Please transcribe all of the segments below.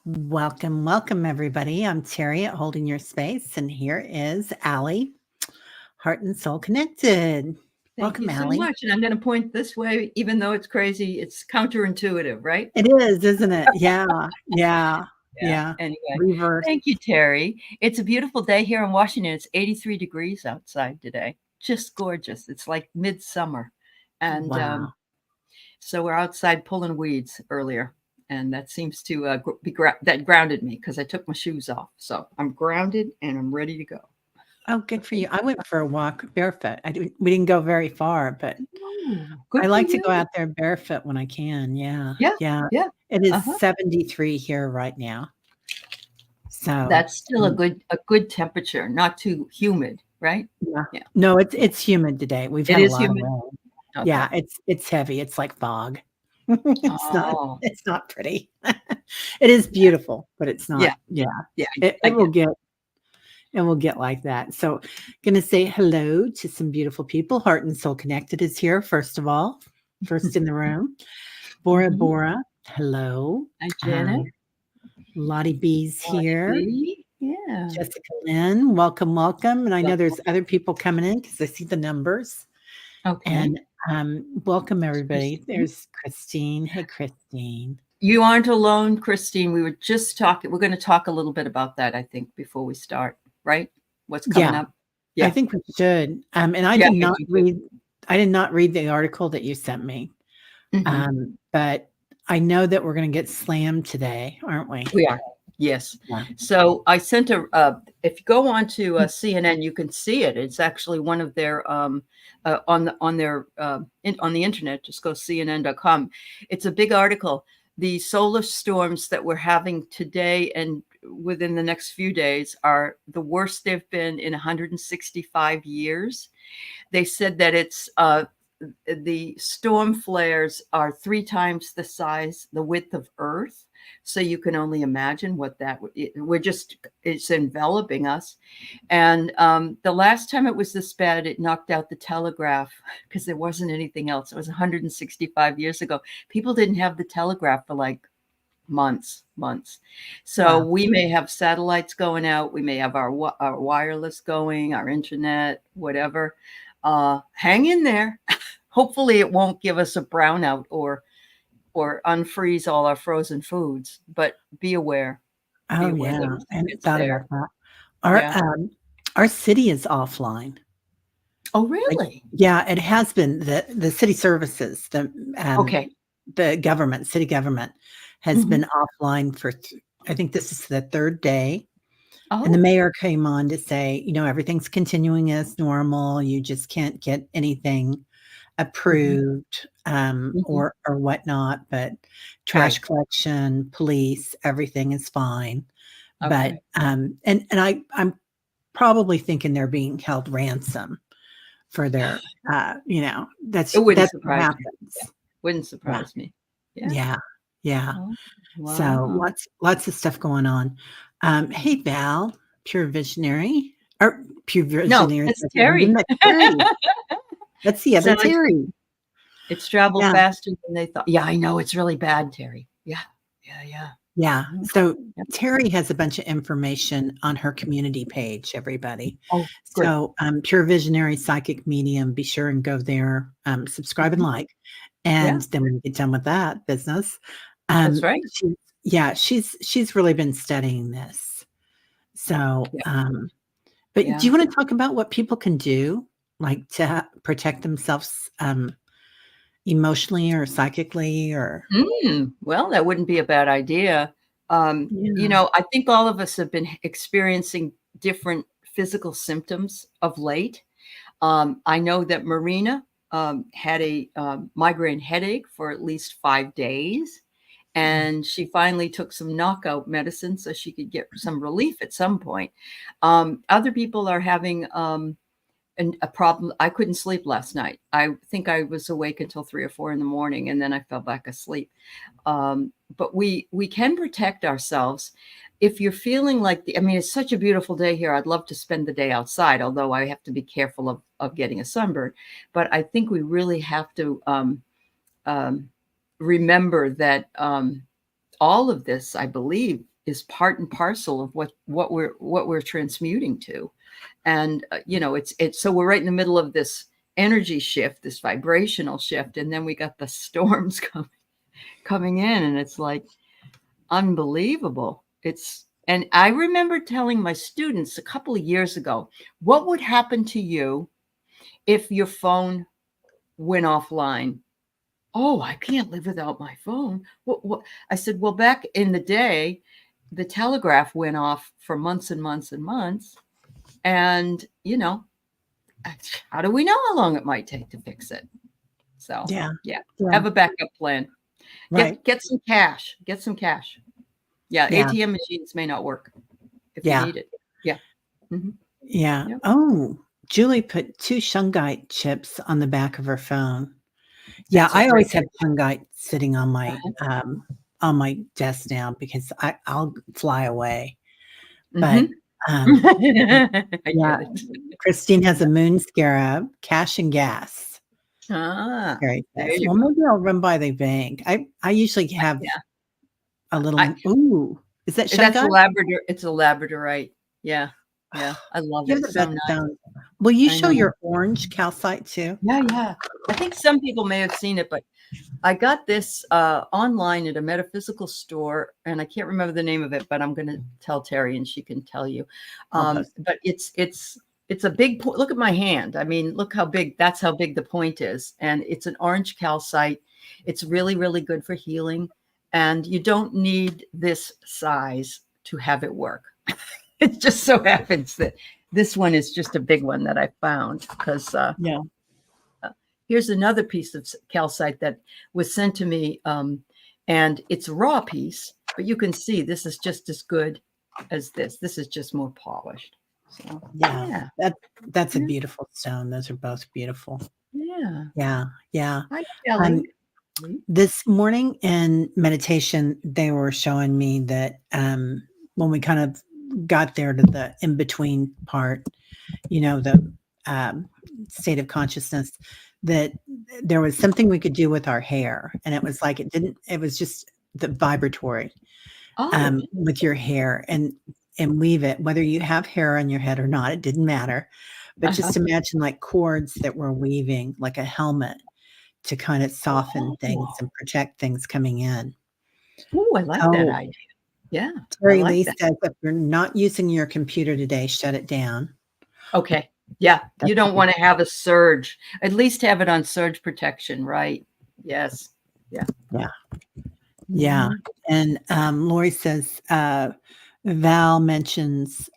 Welcome, welcome, everybody. I'm Teri at Holding Your Space, and here is Aley, Heart and Soul Connected. Thank Welcome, you so Aley. much. And I'm going to point this way, even though it's crazy. It's counterintuitive, right? It is, isn't it? Yeah. Anyway, Reverse. thank you, Teri. It's a beautiful day here in Washington. It's 83 degrees outside today. Just gorgeous. It's like midsummer. And Wow. so we're outside pulling weeds earlier. And that seems to that grounded me because I took my shoes off. So I'm grounded and I'm ready to go. Oh, good for you. I went for a walk barefoot. We didn't go very far, but I like to go out there barefoot when I can. Yeah. It is 73 here right now. So that's still a good temperature, not too humid, right? Yeah. No, it's humid today. We've had a lot of rain. Okay. Yeah, it's heavy. It's like fog. It's not pretty. It is beautiful, but it's not. It will get like that. So gonna say hello to some beautiful people. Heart and Soul Connected is here, first of all. First in the room. Bora, hello. Hi, Janet. Lottie B's here. Yeah. Jessica Lynn, welcome. And I know there's other people coming in because I see the numbers. Okay. And welcome everybody. There's Christine. Hey, Christine. You aren't alone, Christine. We were just talking. We're going to talk a little bit about that, I think, before we start, right? What's coming up? Yeah, I think we should. And I did not read the article that you sent me. But I know that we're going to get slammed today, aren't we? We are. Yes. Yeah. So I sent if you go on to CNN, you can see it. It's actually one of their on the internet. Just go CNN.com. It's a big article. The solar storms that we're having today and within the next few days are the worst they've been in 165 years. They said that it's the storm flares are 3 times the width of Earth. So you can only imagine what that it's enveloping us. And the last time it was this bad, it knocked out the telegraph because there wasn't anything else. It was 165 years ago. People didn't have the telegraph for like months. So we may have satellites going out. We may have our wireless going, our internet, whatever. Hang in there. Hopefully it won't give us a brownout or unfreeze all our frozen foods, but be aware. I hadn't thought about that. Our city is offline. Oh, really? It has been. The city services, the city government has been offline for, I think this is the 3rd day. And the mayor came on to say, everything's continuing as normal. You just can't get anything approved or whatnot, but trash collection, police, everything is fine. But and I'm probably thinking they're being held ransom for their that's what happens. Wouldn't surprise me. Yeah. Oh, wow. So lots of stuff going on. Hey, Val, Pure Visionary. No, that's Teri. That's the other Teri. It's traveled faster than they thought. Yeah, I know. It's really bad, Teri. Yeah. So Teri has a bunch of information on her community page, everybody. Oh, great. So Pure Visionary Psychic Medium, be sure and go there, subscribe and like. And then when we get done with that business. That's right. She's really been studying this. So, but do you want to talk about what people can do, like to protect themselves emotionally or psychically or? Well, that wouldn't be a bad idea. I think all of us have been experiencing different physical symptoms of late. I know that Marina had a migraine headache for at least 5 days. And she finally took some knockout medicine so she could get some relief at some point. Other people are having a problem. I couldn't sleep last night. I think I was awake until 3 or 4 in the morning, and then I fell back asleep. But we can protect ourselves. If you're feeling like, it's such a beautiful day here. I'd love to spend the day outside, although I have to be careful of getting a sunburn. But I think we really have to remember that all of this, I believe, is part and parcel of what we're transmuting to. And it's so we're right in the middle of this energy shift, this vibrational shift, and then we got the storms coming in, and it's like unbelievable. And I remember telling my students a couple of years ago, what would happen to you if your phone went offline? Oh, I can't live without my phone. What? I said, well, back in the day, the telegraph went off for months and months and months. And, how do we know how long it might take to fix it? So, yeah. Have a backup plan. Right. Get some cash. Get some cash. Yeah. ATM machines may not work if you need it. Yeah. Mm-hmm. Yeah. Yep. Oh, Julie put 2 shungite chips on the back of her phone. Yeah, I always have shungite sitting on my desk now because I'll fly away. But yeah, Christine has a moon scarab, cash and gas. Very nice. Well, maybe I'll run by the bank. I usually have a little. Ooh, is that shungite? That's a Labrador. It's a Labradorite. Yeah. Yeah, I love it. So nice. Will you show your orange calcite too? Yeah. I think some people may have seen it, but I got this online at a metaphysical store, and I can't remember the name of it, but I'm going to tell Teri, and she can tell you. But it's a big. Look at my hand. I mean, look how big. That's how big the point is, and it's an orange calcite. It's really, really good for healing, and you don't need this size to have it work. It just so happens that this one is just a big one that I found because here's another piece of calcite that was sent to me, and it's a raw piece, but you can see this is just as good as this. This is just more polished. So, that's a beautiful stone. Those are both beautiful. Yeah. Hi, Aley. This morning in meditation, they were showing me that when we kind of got there to the in-between part, the state of consciousness, that there was something we could do with our hair. And it was like, it was just the vibratory with your hair and weave it, whether you have hair on your head or not, it didn't matter. But just imagine like cords that we're weaving, like a helmet to kind of soften things and protect things coming in. Oh, I like that idea. Yeah. Teri Lee says, if you're not using your computer today, shut it down. Okay. Yeah. You don't want to have a surge. At least have it on surge protection, right? Yes. Yeah. And Lori says, Val mentions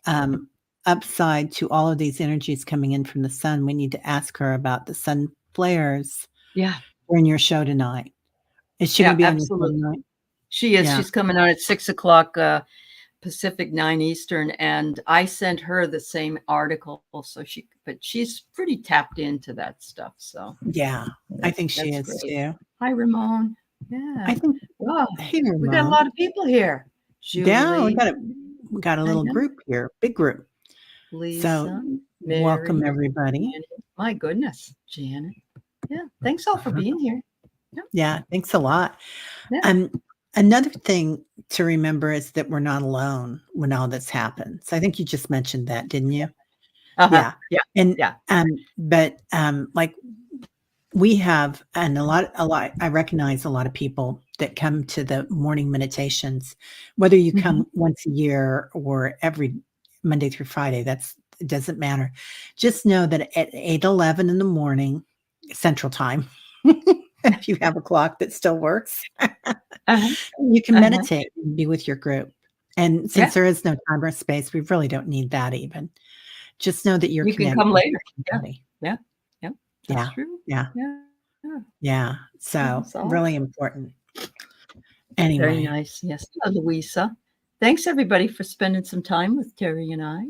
upside to all of these energies coming in from the sun. We need to ask her about the sun flares. Yeah. During your show tonight. Is she going to be on your show tonight? She is. Yeah. She's coming on at 6:00 Pacific, 9 Eastern, and I sent her the same article. But she's pretty tapped into that stuff. So I think she is great. Too. Hi, Ramon. Yeah, I think. Wow, we got a lot of people here. Julie, yeah, we got a little group here, big group. Lisa, so Mary, welcome everybody. Janet. My goodness, Janet. Yeah, thanks all for being here. Yeah, thanks a lot. Yeah. Another thing to remember is that we're not alone when all this happens. I think you just mentioned that, didn't you? Yeah. But like we have, and a lot, I recognize a lot of people that come to the morning meditations, whether you come once a year or every Monday through Friday, it doesn't matter. Just know that at 8:11 in the morning, Central Time, if you have a clock that still works, you can meditate and be with your group. And since there is no time or space, we really don't need that even. Just know that you can come later. Yeah. That's true. Yeah. So really important. Anyway. Very nice. Yes. Louisa. Thanks everybody for spending some time with Teri and I.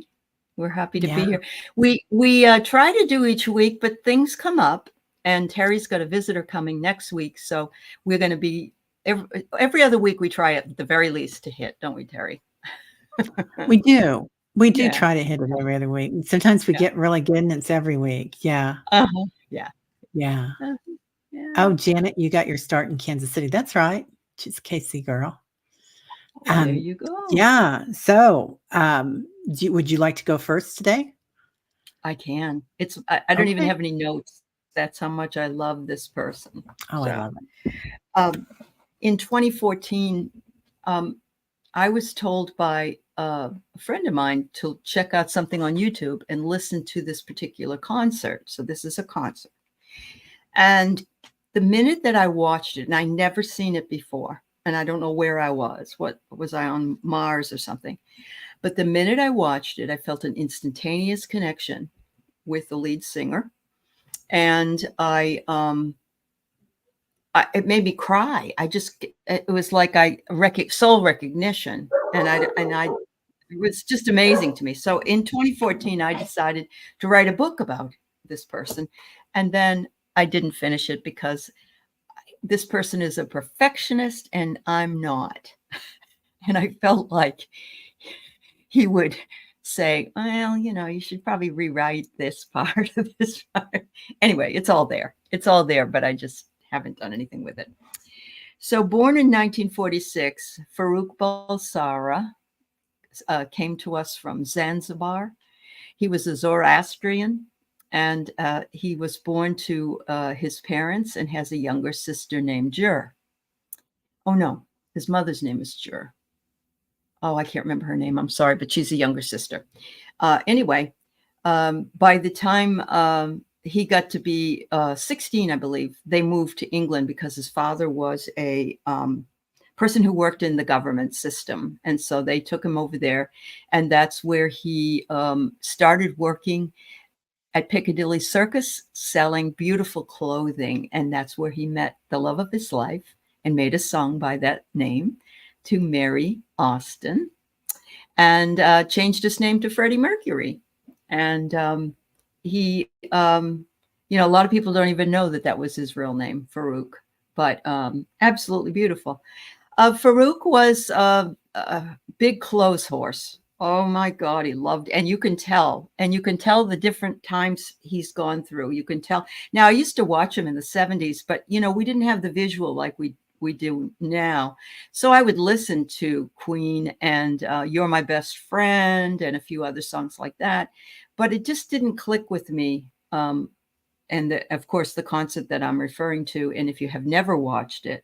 We're happy to be here. We try to do each week, but things come up, and Teri's got a visitor coming next week. So we're going to be every other week. We try at the very least to hit, don't we, Teri? We do. We do try to hit it every other week. Sometimes we get really good, and it's every week. Yeah. Yeah. Oh, Janet, you got your start in Kansas City. That's right. She's a KC girl. There you go. Yeah. So, would you like to go first today? I can. I don't even have any notes. That's how much I love this person. Oh, I love it. In 2014, I was told by a friend of mine to check out something on YouTube and listen to this particular concert. So this is a concert. And the minute that I watched it, and I never seen it before, and I don't know where I was. What was I on Mars or something? But the minute I watched it, I felt an instantaneous connection with the lead singer. And it made me cry. It was like soul recognition. And it was just amazing to me. So in 2014, I decided to write a book about this person. And then I didn't finish it because this person is a perfectionist and I'm not. And I felt like he would say, well, you should probably rewrite this part of this part. Anyway, it's all there. It's all there, but I just haven't done anything with it. So born in 1946, Farouk Balsara came to us from Zanzibar. He was a Zoroastrian, and he was born to his parents and has a younger sister named Jur. Oh, no, his mother's name is Jur. Oh, I can't remember her name. I'm sorry, but she's a younger sister. Anyway, by the time he got to be 16, I believe, they moved to England because his father was a person who worked in the government system. And so they took him over there. And that's where he started working at Piccadilly Circus, selling beautiful clothing. And that's where he met the love of his life and made a song by that name to Mary Austin, and changed his name to Freddie Mercury. And he, a lot of people don't even know that was his real name, Farouk, but absolutely beautiful. Farouk was a big clothes horse. Oh my God, he loved, and you can tell the different times he's gone through. You can tell. Now, I used to watch him in the 70s, but we didn't have the visual like we do now. So I would listen to Queen and You're My Best Friend and a few other songs like that, but it just didn't click with me. And of course, the concert that I'm referring to, and if you have never watched it,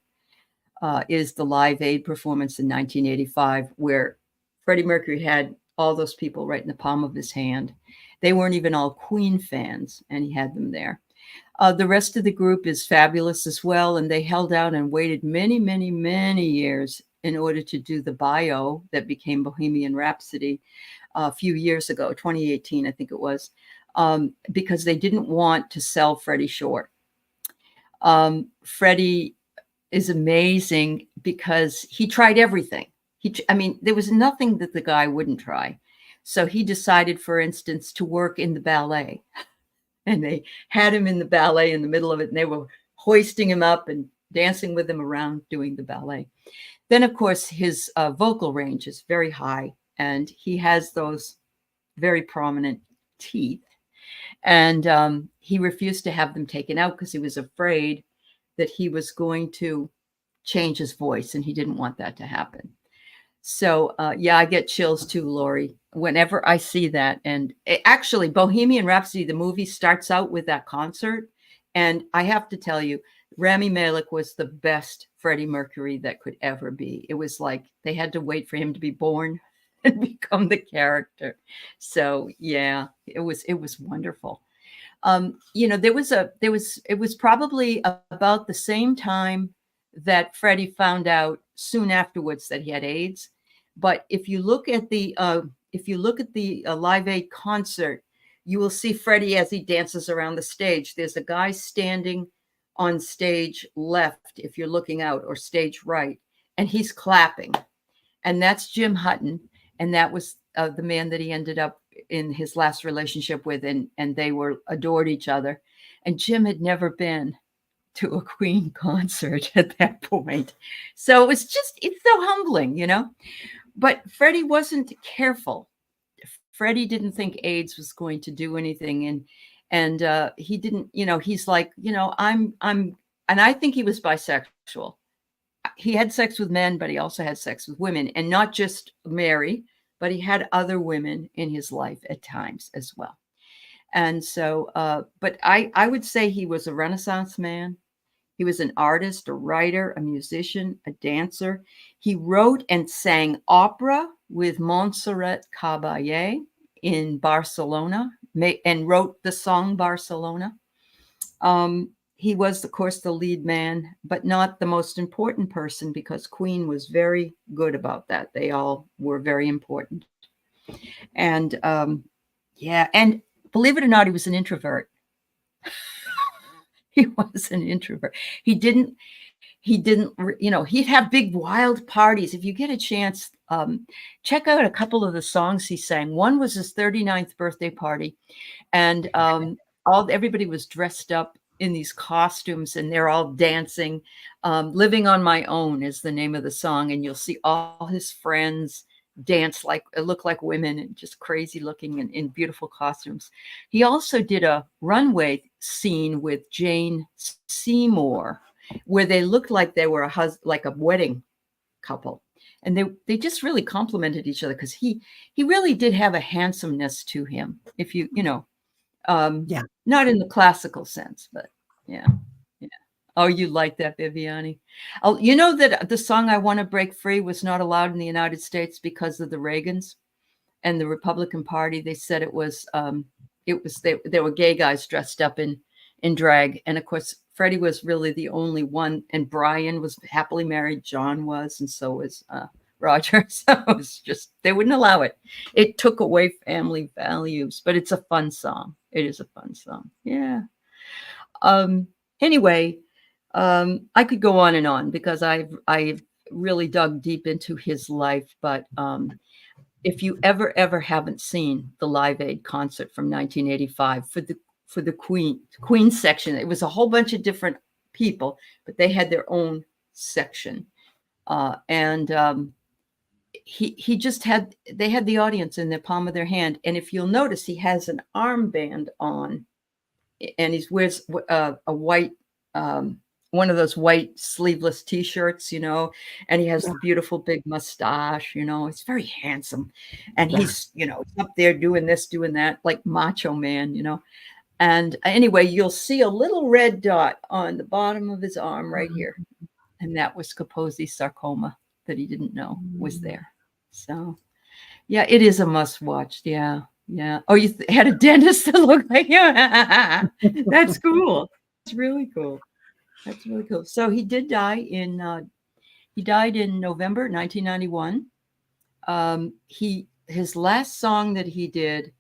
is the Live Aid performance in 1985, where Freddie Mercury had all those people right in the palm of his hand. They weren't even all Queen fans, and he had them there. The rest of the group is fabulous as well, and they held out and waited many, many, many years in order to do the bio that became Bohemian Rhapsody a few years ago, 2018, I think it was, because they didn't want to sell Freddie short. Freddie is amazing because he tried everything. There was nothing that the guy wouldn't try. So he decided, for instance, to work in the ballet. And they had him in the ballet in the middle of it, and they were hoisting him up and dancing with him around doing the ballet. Then, of course, his vocal range is very high, and he has those very prominent teeth. And he refused to have them taken out because he was afraid that he was going to change his voice, and he didn't want that to happen. So, yeah, I get chills too, Lori, whenever I see that. And actually, Bohemian Rhapsody, the movie, starts out with that concert. And I have to tell you, Rami Malek was the best Freddie Mercury that could ever be. It was like they had to wait for him to be born and become the character. So, yeah, it was wonderful. It was probably about the same time that Freddie found out soon afterwards that he had AIDS. But if you look at the Live Aid concert, you will see Freddie as he dances around the stage. There's a guy standing on stage left, if you're looking out, or stage right, and he's clapping. And that's Jim Hutton. And that was the man that he ended up in his last relationship with, and they adored each other. And Jim had never been to a Queen concert at that point. So it's so humbling, But Freddie wasn't careful. Freddie didn't think AIDS was going to do anything. And he didn't, he's like, and I think he was bisexual. he had sex with men, but he also had sex with women, and not just Mary, but he had other women in his life at times as well. And so, but I would say he was a Renaissance man. He was an artist, a writer, a musician, a dancer. He wrote and sang opera with Montserrat Caballé in Barcelona, and wrote the song Barcelona. He was, of course, the lead man, but not the most important person, because Queen was very good about that. They all were very important. And yeah, and believe it or not, he was an introvert. He was an introvert. He didn't, he'd have big wild parties. If you get a chance, check out a couple of the songs he sang. One was his 39th birthday party, and everybody was dressed up in these costumes, and they're all dancing. Living on My Own is the name of the song, and you'll see all his friends dance look like women, and just crazy looking in beautiful costumes. He also did a runway scene with Jane Seymour, where they looked like they were like a wedding couple, and they just really complimented each other, because he really did have a handsomeness to him, if you know, not in the classical sense, but yeah. Oh, you like that, Viviani? Oh, you know that the song "I Want to Break Free" was not allowed in the United States because of the Reagans and the Republican Party. They said it was they were gay guys dressed up in drag, and of course Freddie was really the only one, and Brian was happily married, John was, and so was Roger. So it was just, they wouldn't allow it. It took away family values, but it's a fun song. It is a fun song. Yeah. Anyway. I could go on and on, because I've really dug deep into his life. But if you ever haven't seen the Live Aid concert from 1985 for the Queen section, it was a whole bunch of different people, but they had their own section, and they had the audience in the palm of their hand. And if you'll notice, he has an armband on, and he wears a white. One of those white sleeveless t-shirts, and he has the beautiful big mustache, it's very handsome. And he's, up there doing this, doing that, like Macho Man, And anyway, you'll see a little red dot on the bottom of his arm right here. And that was Kaposi sarcoma that he didn't know was there. So, yeah, it is a must watch. Yeah. Yeah. Oh, you had a dentist that looked like you? That's cool. That's really cool. That's really cool. So he did die he died in November 1991. His last song that he did,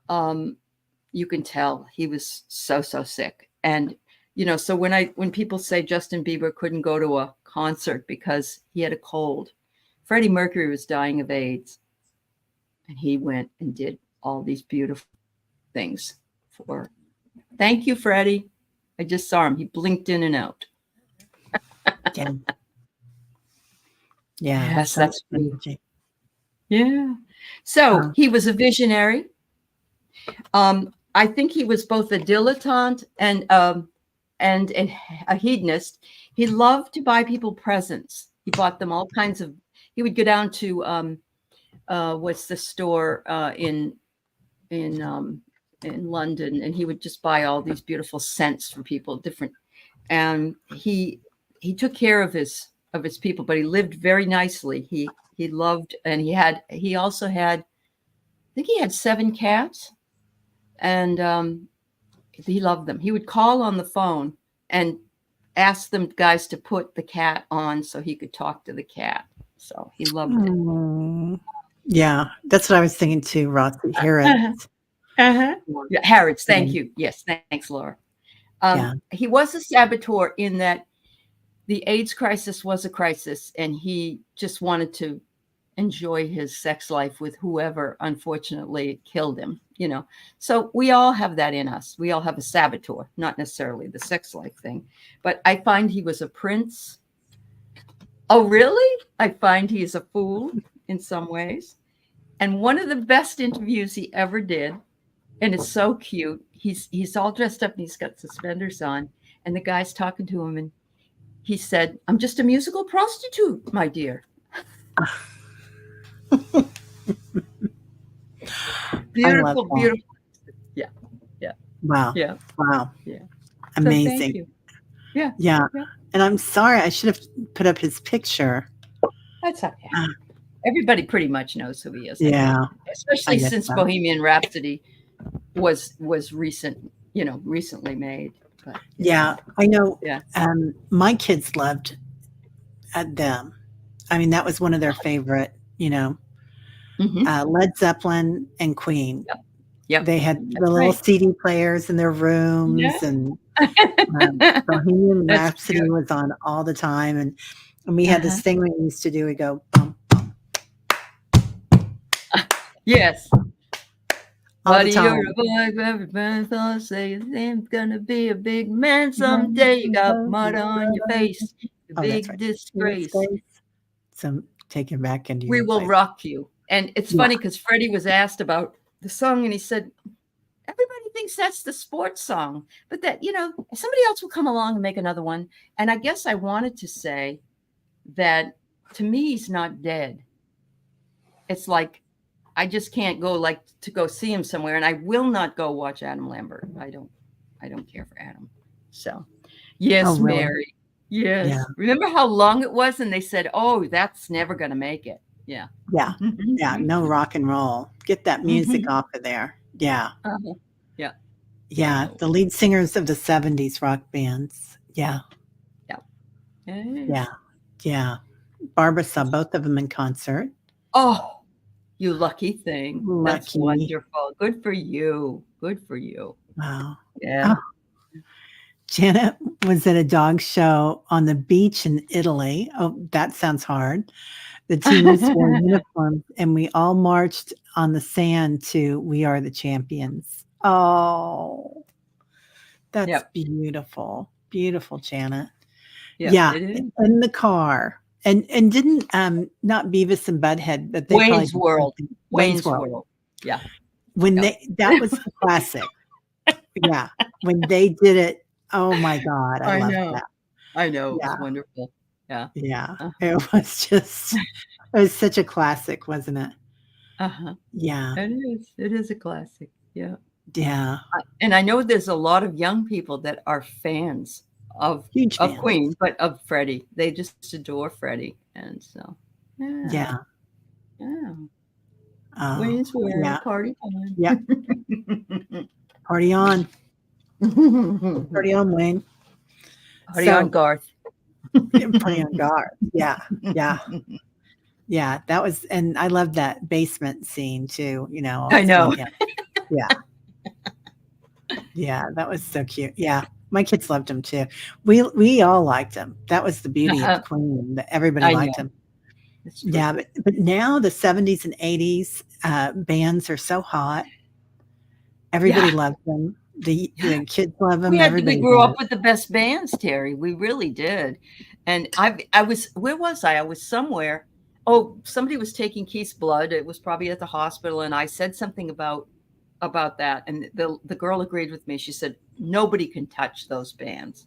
you can tell he was so sick. And, so when people say Justin Bieber couldn't go to a concert because he had a cold, Freddie Mercury was dying of AIDS, and he went and did all these beautiful things for. Thank you, Freddie. I just saw him. He blinked in and out. Yeah. Yes, that's true. Yeah. So he was a visionary. I think he was both a dilettante and a hedonist. He loved to buy people presents. He bought them all kinds of. He would go down to what's the store in London, and he would just buy all these beautiful scents for people, different. And he took care of his people, but he lived very nicely. He loved, and he also had, I think he had 7 cats, and he loved them. He would call on the phone and ask them guys to put the cat on so he could talk to the cat. So he loved it. Yeah, that's what I was thinking too, Roxy. Harrods. Yeah, Harrods. Thank you. Yes, thanks, Laura. He was a saboteur in that the AIDS crisis was a crisis, and he just wanted to enjoy his sex life with whoever unfortunately killed him, So we all have that in us. We all have a saboteur, not necessarily the sex life thing. But I find he was a prince. Oh, really? I find he's a fool in some ways. And one of the best interviews he ever did, and it's so cute. He's all dressed up and he's got suspenders on, and the guy's talking to him, and he said, "I'm just a musical prostitute, my dear." Beautiful, beautiful. Yeah. Yeah. Wow. Yeah. Wow. Yeah. Amazing. So thank you. Yeah. Yeah. And I'm sorry, I should have put up his picture. That's okay. Everybody pretty much knows who he is. Yeah. Especially since Bohemian Rhapsody was recently made. But, yeah. I know. Yeah. My kids loved them. I mean, that was one of their favorite, Led Zeppelin and Queen. Yep. Yep. They had the little CD players in their rooms, and Bohemian Rhapsody was on all the time. And we had this thing we used to do. We go, bum, bum. Yes. Buddy, you're a boy, everybody thought say your name's gonna be a big man someday. You got mud on your face, a big disgrace. So take it back into We will rock you. And it's funny because Freddie was asked about the song, and he said, everybody thinks that's the sports song, but that, somebody else will come along and make another one. And I guess I wanted to say that to me, he's not dead. It's like, I just can't go to go see him somewhere. And I will not go watch Adam Lambert. I don't care for Adam. So yes, really? Mary. Yes. Yeah. Remember how long it was? And they said, oh, that's never going to make it. Yeah. Yeah. Yeah. No rock and roll. Get that music off of there. Yeah. Yeah. Yeah. The lead singers of the 70s rock bands. Yeah. Yeah. Yeah. Yeah. Barbara saw both of them in concert. Oh, you lucky thing. That's wonderful. Good for you. Good for you. Wow. Yeah. Oh. Janet was at a dog show on the beach in Italy. Oh, that sounds hard. The teams wore uniforms, and we all marched on the sand to "We Are the Champions." Oh, that's beautiful. Beautiful, Janet. Yeah. In the car. And didn't not Beavis and Butthead, but they Wayne's World. Wayne's World. Yeah. That was a classic. Yeah. When they did it, oh my God. I love that. I know. It was wonderful. Yeah. Yeah. It was such a classic, wasn't it? Yeah. It is a classic. Yeah. Yeah. And I know there's a lot of young people that are fans of Queen, but of Freddie. They just adore Freddie. And so yeah. Wayne's World, party time. Yeah. Party on. Party on, Wayne. Party on, Garth. Party on, Garth. Yeah. Yeah. Yeah. That was, and I love that basement scene too, I know. Yeah. Yeah. That was so cute. Yeah. My kids loved him too. We all liked him. That was the beauty of Queen. That everybody liked him. Yeah, but now the 70s and 80s bands are so hot. Everybody loves them. The kids love them. We grew up with the best bands, Teri. We really did. And I was, where was I? I was somewhere. Oh, somebody was taking Keith's blood. It was probably at the hospital, and I said something about that, and the girl agreed with me. She said nobody can touch those bands,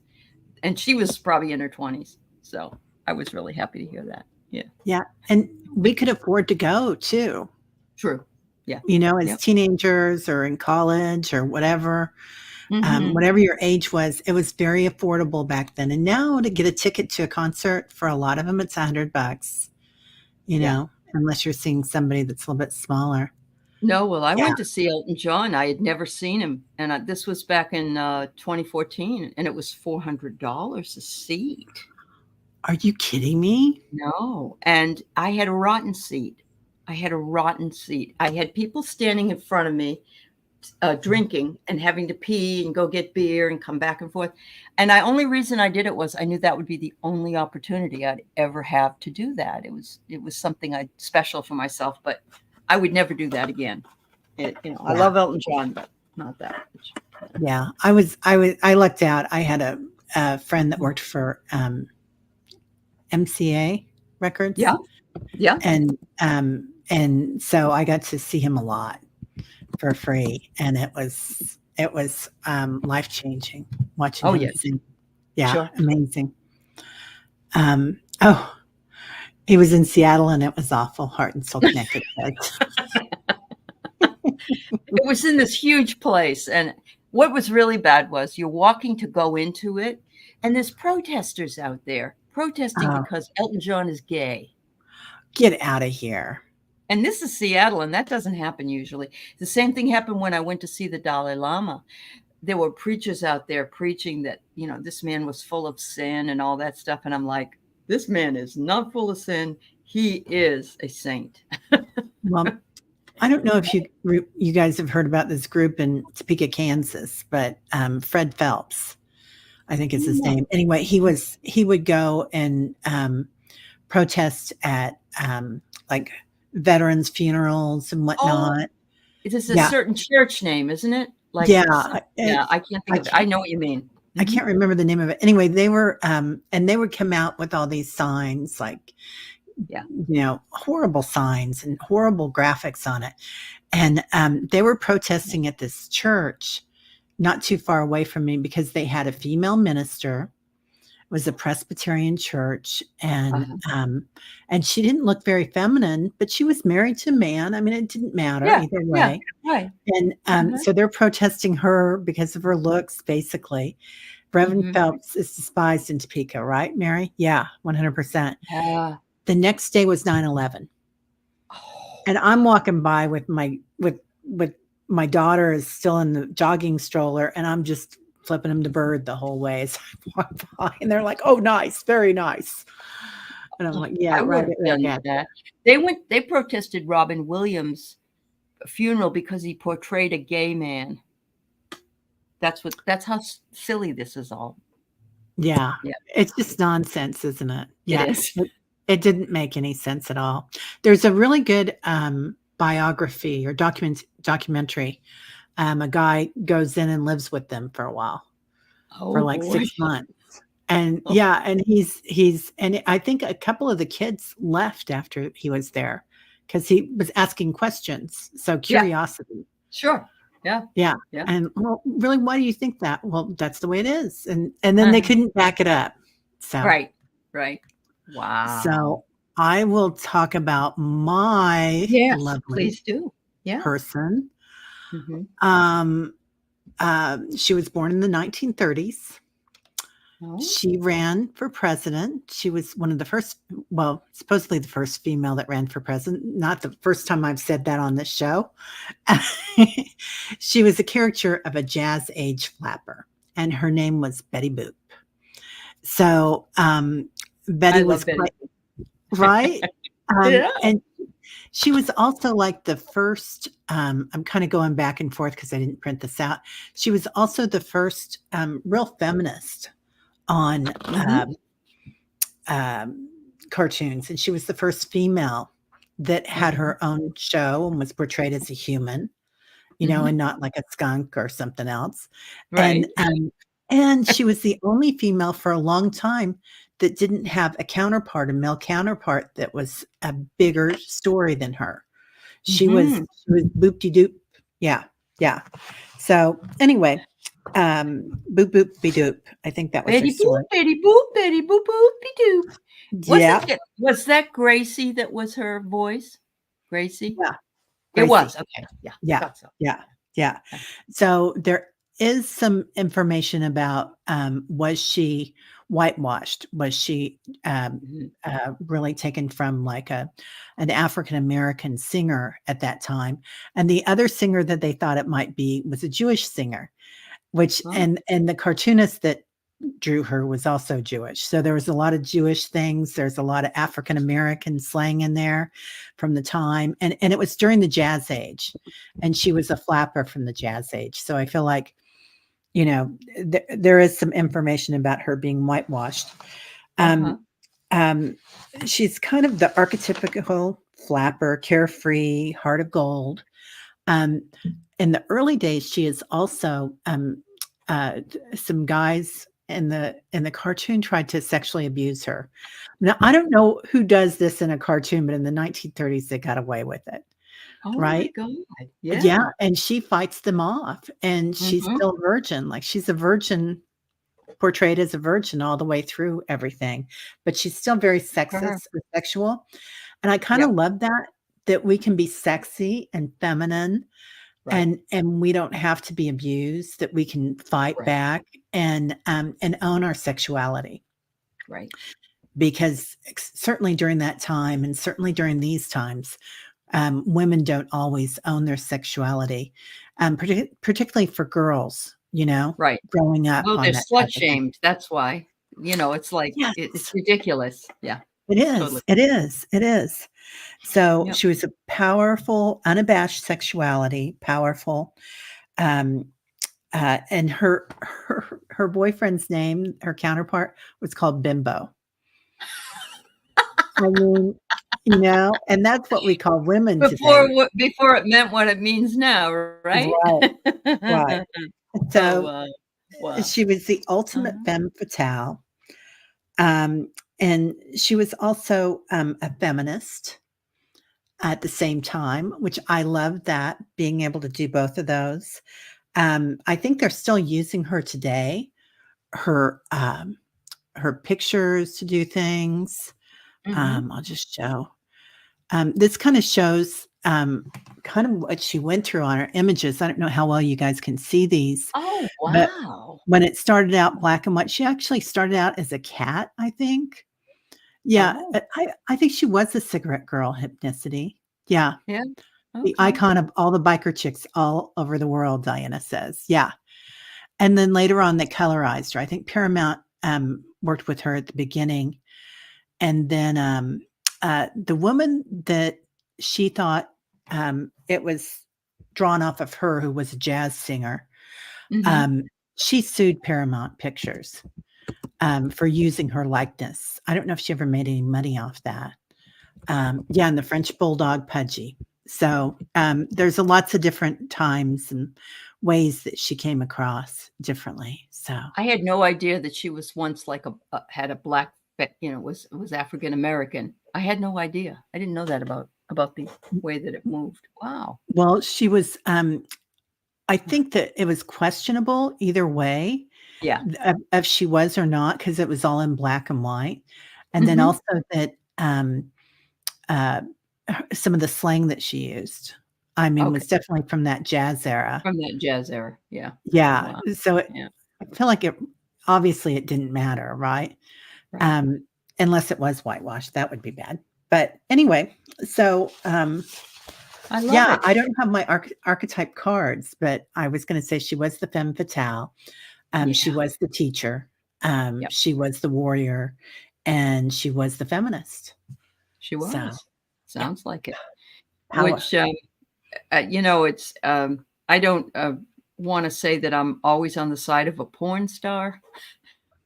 and she was probably in her 20s, so I was really happy to hear that. Yeah, and we could afford to go too. True. Yeah. As teenagers or in college or whatever, whatever your age was, it was very affordable back then. And now to get a ticket to a concert, for a lot of them, it's $100. Unless you're seeing somebody that's a little bit smaller. No, well, I went to see Elton John. I had never seen him. And this was back in 2014, and it was $400 a seat. Are you kidding me? No. And I had a rotten seat. I had people standing in front of me drinking and having to pee and go get beer and come back and forth. And the only reason I did it was I knew that would be the only opportunity I'd ever have to do that. It was something special for myself, but I would never do that again. I love Elton John, but not that much. Yeah, I lucked out. I had a friend that worked for MCA Records. Yeah, yeah. And so I got to see him a lot for free, and it was life changing watching him sing. Yeah, sure. Amazing. Oh, he was in Seattle and it was awful. Heart and Soul Connected. It was in this huge place. And what was really bad was you're walking to go into it, and there's protesters out there protesting because Elton John is gay. Get out of here. And this is Seattle, and that doesn't happen usually. The same thing happened when I went to see the Dalai Lama. There were preachers out there preaching that, this man was full of sin and all that stuff. And I'm like, this man is not full of sin. He is a saint. Well, I don't know if you guys have heard about this group in Topeka, Kansas, but Fred Phelps, I think is his name. Anyway, he would go and protest at like veterans' funerals and whatnot. It is a certain church name, isn't it? Like, I can't think of it. I know what you mean. I can't remember the name of it. Anyway, they were, and they would come out with all these signs, like, horrible signs and horrible graphics on it. And they were protesting at this church not too far away from me because they had a female minister. It was a Presbyterian church, and she didn't look very feminine, but she was married to a man. I mean, it didn't matter either way. Right. And so they're protesting her because of her looks, basically. Reverend Phelps is despised in Topeka, right, Mary? Yeah, 100%. Yeah. The next day was 9/11. And I'm walking by with my daughter is still in the jogging stroller, and I'm just flipping them the bird the whole way as I walk by, and they're like, "Oh, nice, very nice." And I'm like, "Yeah, right." That. They protested Robin Williams' funeral because he portrayed a gay man. That's how silly this is all. Yeah. It's just nonsense, isn't it? Yeah. It is. It didn't make any sense at all. There's a really good biography or documentary. A guy goes in and lives with them for a while, for like 6 months. And and he's and I think a couple of the kids left after he was there because he was asking questions. So curiosity. Sure. Yeah. And well, really, why do you think that? Well, that's the way it is. And then they couldn't back it up. So Right. Wow. So I will talk about my lovely person. She was born in the 1930s. She ran for president. She was one of the first, supposedly the first female that ran for president. Not the first time I've said that on this show. She was a caricature of a jazz age flapper, and her name was Betty Boop. So Betty was quite, right? And she was also like the first, I'm kind of going back and forth because I didn't print this out. She was also the first real feminist on cartoons. And she was the first female that had her own show and was portrayed as a human, and not like a skunk or something else. Right. And she was the only female for a long time that didn't have a male counterpart that was a bigger story than her. She was boop-de-doop. Yeah. So anyway, boop boop be doop. I think that was Betty her story. Betty boop be doop. Was that Gracie that was her voice? Gracie? Yeah. Gracie. It was. Okay. Yeah. So there is some information about was she whitewashed? Was she really taken from like an African American singer at that time? And the other singer that they thought it might be was a Jewish singer, which and the cartoonist that drew her was also Jewish. So there was a lot of Jewish things. There's a lot of African American slang in there from the time, and it was during the jazz age, and she was a flapper from the jazz age. So I feel like, there is some information about her being whitewashed. She's kind of the archetypical flapper, carefree, heart of gold. In the early days, she is also some guys in the cartoon tried to sexually abuse her. Now, I don't know who does this in a cartoon, but in the 1930s, they got away with it. Oh right? My God. Yeah. And she fights them off, and she's still a virgin. Like she's a virgin portrayed as a virgin all the way through everything, but she's still very her. sexist or sexual. And I kind of Yep. love that we can be sexy and feminine Right. and we don't have to be abused, that we can fight Right. back and own our sexuality. Right. Because certainly during that time and certainly during these times, women don't always own their sexuality, particularly for girls, Right. growing up Well, on they're that slut type of thing. shamed. That's why. It's like it's Yes, ridiculous. Yeah. it is. Totally. It is. It is. So Yep. she was a powerful, unabashed sexuality, powerful. Um, and her boyfriend's name, her counterpart, was called Bimbo. I mean, and that's what we call women today. Before it meant what it means now, right? Right, right. Oh, So wow. she was the ultimate Uh-huh. femme fatale. And she was also a feminist at the same time, which I love that, being able to do both of those. I think they're still using her today, her her pictures to do things. Mhm. I'll just show. This kind of shows kind of what she went through on her images. I don't know how well you guys can see these, Oh, but wow. when it started out black and white, she actually started out as a cat, I think. Yeah, Oh, I think she was a cigarette girl, Hypnicity. Yeah, yeah. the Okay. icon of all the biker chicks all over the world, Diana says. Yeah. And then later on, they colorized her. I think Paramount worked with her at the beginning. And then the woman that she thought it was drawn off of her, who was a jazz singer, Mhm. um, she sued Paramount Pictures for using her likeness. I don't know if she ever made any money off that. Yeah, and the French Bulldog Pudgy. So there's lots of different times and ways that she came across differently. So I had no idea that she was once like had a black, was African American. I had no idea. I didn't know that about the way that it moved. Wow. well, she was. I think that it was questionable either way Yeah. if she was or not, because it was all in black and white, and then Mhm. also that uh, some of the slang that she used, I mean, Okay. was definitely from that jazz era. From that jazz era. Yeah. Yeah, Wow. so Yeah. I feel like it obviously it didn't matter, right? Right. Um, unless it was whitewashed, that would be bad. But anyway, so I love yeah, it. I don't have my archetype cards, but I was going to say she was the femme fatale. She Yeah. was the teacher. Yep. She was the warrior, and she was the feminist. She So was. yeah, Sounds like it. power. Which it's I don't want to say that I'm always on the side of a porn star,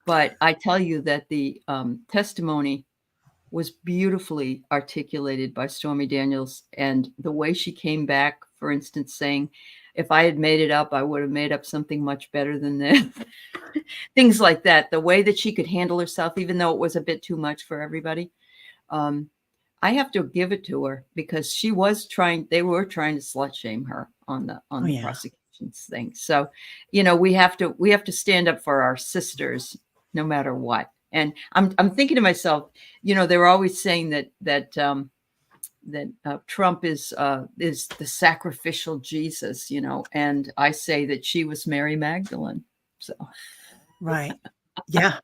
but I tell you that the testimony was beautifully articulated by Stormy Daniels, and the way she came back, for instance, saying, if I had made it up, I would have made up something much better than this. Things like that. The way that she could handle herself, even though it was a bit too much for everybody. Um, I have to give it to her because they were trying to slut shame her on Oh the yeah, prosecutions thing. So, we have to stand up for our sisters no matter what. And I'm thinking to myself, they were always saying that Trump is the sacrificial Jesus, and I say that she was Mary Magdalene. So, right. Yeah,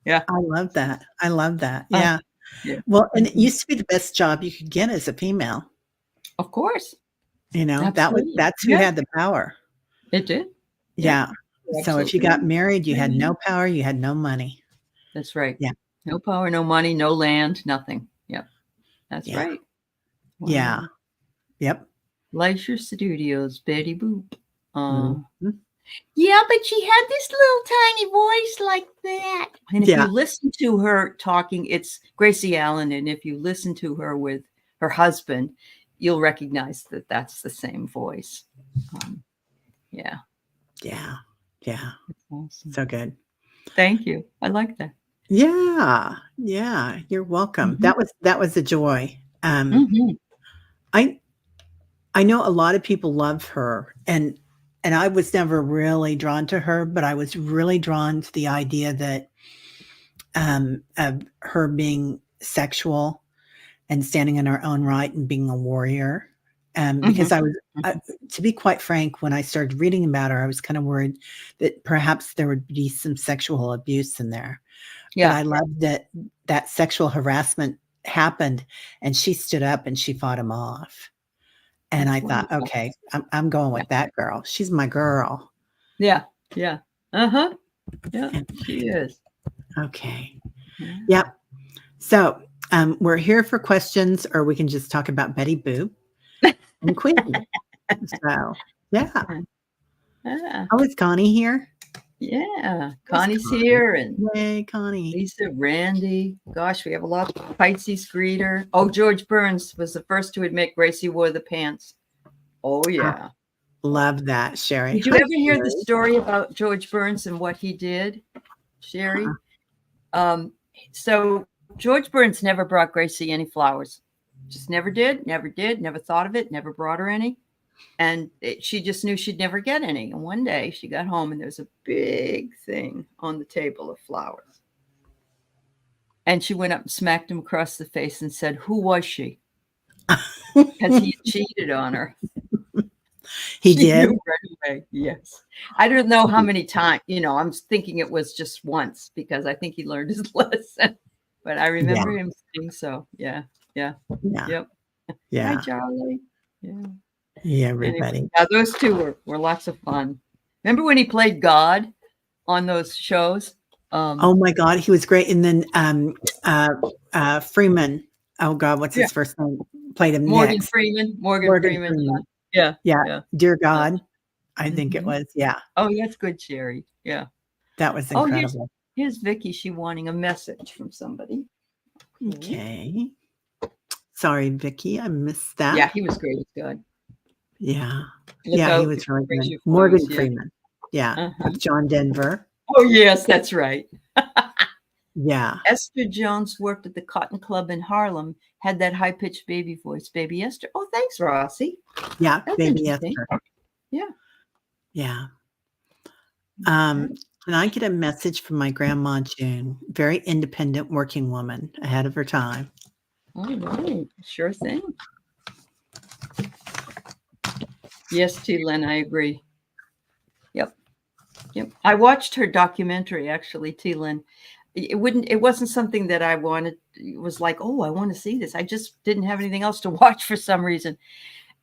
yeah. I love that. I love that. Uh, Yeah. yeah. Well, and it Mhm. used to be the best job you could get as a female. Of course. Absolutely. That's who Yeah, had the power. it did. Yeah. Yeah. You're So if you absolutely got right. married, you had Mhm. no power, you had no money. That's right. Yeah. No power, no money, no land, nothing. Yep. That's Yeah. right. Yeah. Wow. Yep. Leisure Studios, Betty Boop. Mhm. Yeah, but she had this little tiny voice like that. And if you Yeah. listen to her talking, it's Gracie Allen. And if you listen to her with her husband, you'll recognize that that's the same voice. Yeah. Yeah. Yeah. That's awesome. So good. Thank you. I like that. Yeah. Yeah. You're welcome. Mhm. That was a joy. Mhm. I I know a lot of people love her, and and I was never really drawn to her, but I was really drawn to the idea that of her being sexual and standing in her own right and being a warrior. Because I was, to be quite frank, when I started reading about her, I was kind of worried that perhaps there would be some sexual abuse in there. Yeah. But I loved that that sexual harassment happened, and she stood up and she fought him off. And That's I thought, wonderful. okay, I'm going with that girl. She's my girl. Yeah. Yeah. Uh-huh. Yeah, she is. Okay. Yep. So we're here for questions, or we can just talk about Betty Boop and Queen. So, yeah. Oh, is Connie here? Yeah, Connie's here, and yay, Connie. Lisa, Randy. Gosh, we have a lot. Pisces greeter. Oh, George Burns was the first to admit Gracie wore the pants. Oh, yeah. Love that, Sherry. Did you ever hear the story about George Burns and what he did, Sherry? So George Burns never brought Gracie any flowers. Just never did, never thought of it, never brought her any. And she just knew she'd never get any. And one day she got home and there was a big thing on the table of flowers. And she went up and smacked him across the face and said, "Who was she?" Because he cheated on her. He did? Right away. Yes. I don't know how many times, I'm thinking it was just once because I think he learned his lesson. But I remember him saying so. Yeah. Yep. Yeah. Hi, Charlie. Yeah. Yeah, everybody. Anyway, those two were lots of fun. Remember when he played God on those shows? Oh my God, he was great. And then Freeman. Oh God, what's his first name? Played him Morgan next. Freeman. Morgan Freeman. Yeah. Dear God, I think it was. Yeah. Oh, that's good, Sherry. Yeah. That was incredible. Here's Vicky. She wanting a message from somebody. Okay. Sorry, Vicky, I missed that. Yeah, he was great. Good. Yeah. He was really good. Morgan Freeman. Yeah. With John Denver. Oh, yes, that's right. Yeah. Esther Jones worked at the Cotton Club in Harlem, had that high-pitched baby voice, Baby Esther. Oh, thanks, Rossi. Yeah, that's Baby Esther. Yeah. Yeah. And I get a message from my grandma June, very independent working woman, ahead of her time. All right. Sure thing. Yes, T. Lynn, I agree. Yep. I watched her documentary, actually, T. Lynn. It wasn't something that I wanted. It was like, oh, I want to see this. I just didn't have anything else to watch for some reason.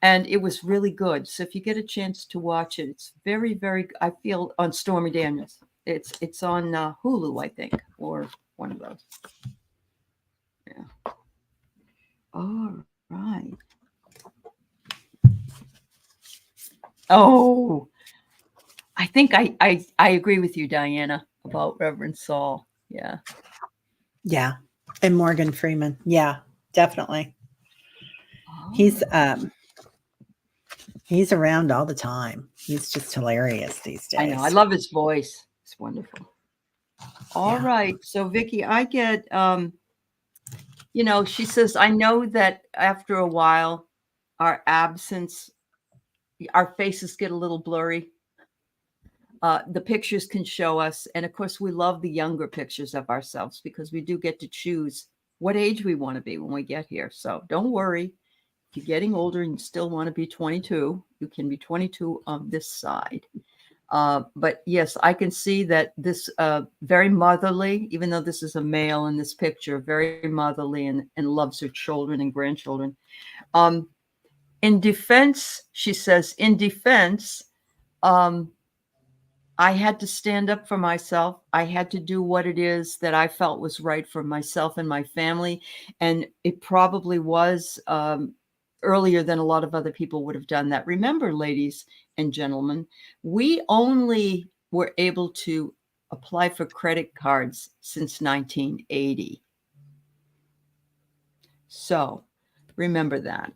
And it was really good. So if you get a chance to watch it, it's very, very, I feel, on Stormy Daniels. It's on Hulu, I think, or one of those. Yeah. All right. Oh, I think I agree with you, Diana, about Reverend Saul. Yeah. Yeah. And Morgan Freeman. Yeah, definitely. Oh. He's around all the time. He's just hilarious these days. I know. I love his voice. It's wonderful. All right. So Vicky, I get she says, I know that after a while our faces get a little blurry. The pictures can show us. And of course, we love the younger pictures of ourselves because we do get to choose what age we want to be when we get here. So don't worry. If you're getting older and you still want to be 22, you can be 22 on this side. But yes, I can see that this very motherly, even though this is a male in this picture, very motherly and loves her children and grandchildren. In defense, she says, I had to stand up for myself. I had to do what it is that I felt was right for myself and my family. And it probably was earlier than a lot of other people would have done that. Remember, ladies and gentlemen, we only were able to apply for credit cards since 1980. So remember that.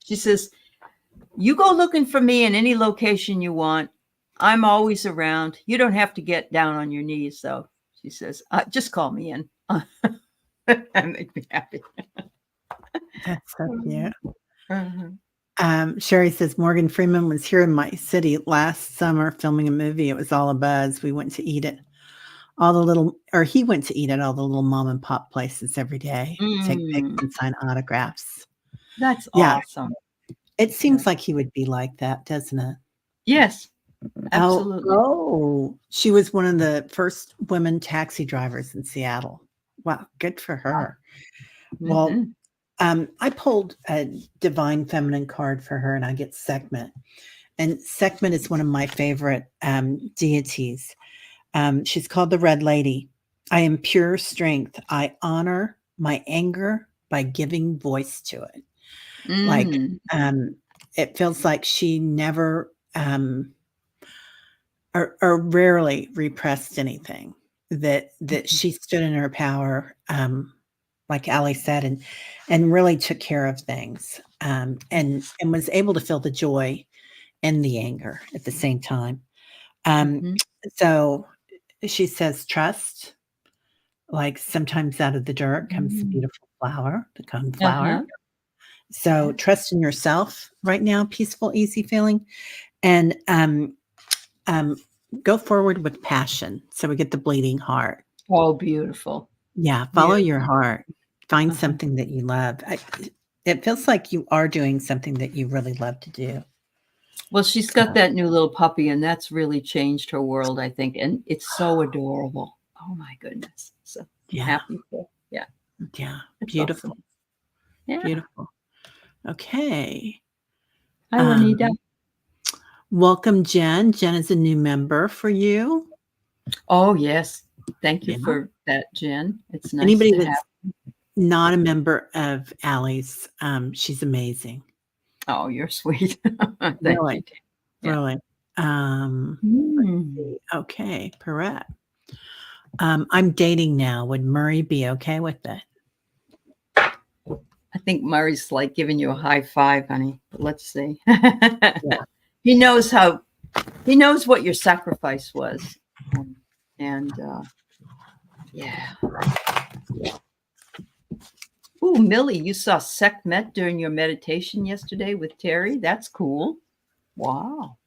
She says, you go looking for me in any location you want. I'm always around. You don't have to get down on your knees, though. She says, just call me in. That make me happy. That's so cute. Sherry says Morgan Freeman was here in my city last summer filming a movie. It was all a buzz. We went to eat at he went to eat at all the little mom and pop places every day, take pics and sign autographs. That's Yeah. awesome. It seems like he would be like that, doesn't it? Yes, absolutely. Oh, she was one of the first women taxi drivers in Seattle. Wow, good for her. Well, I pulled a divine feminine card for her, and I get Sekhmet. And Sekhmet is one of my favorite deities. She's called the Red Lady. I am pure strength. I honor my anger by giving voice to it. Like, it feels like she never or rarely repressed anything, that she stood in her power, like Aley said, and really took care of things, and was able to feel the joy and the anger at the same time. So she says, trust, like sometimes out of the dirt comes the beautiful flower, the coneflower. So trust in yourself right now, peaceful, easy feeling, and go forward with passion. So we get the bleeding heart. Oh, beautiful. Yeah. Follow your heart. Find something that you love. It feels like you are doing something that you really love to do. Well, she's got that new little puppy, and that's really changed her world, I think. And it's so adorable. Oh my goodness. So happy for Yeah. Beautiful. Awesome. Yeah. Beautiful. Okay. Hi, Juanita. Welcome, Jen. Jen is a new member for you. Oh, yes. Thank you for that, Jen. It's nice Anybody to that's not a member of Aley's, she's amazing. Oh, you're sweet. Thank Really? you. Really? Let's see. Okay, Perrette. I'm dating now. Would Murray be okay with it? I think Murray's like giving you a high five, honey. But let's see. He knows what your sacrifice was. Ooh, Millie, you saw Sekhmet during your meditation yesterday with Teri. That's cool. Wow.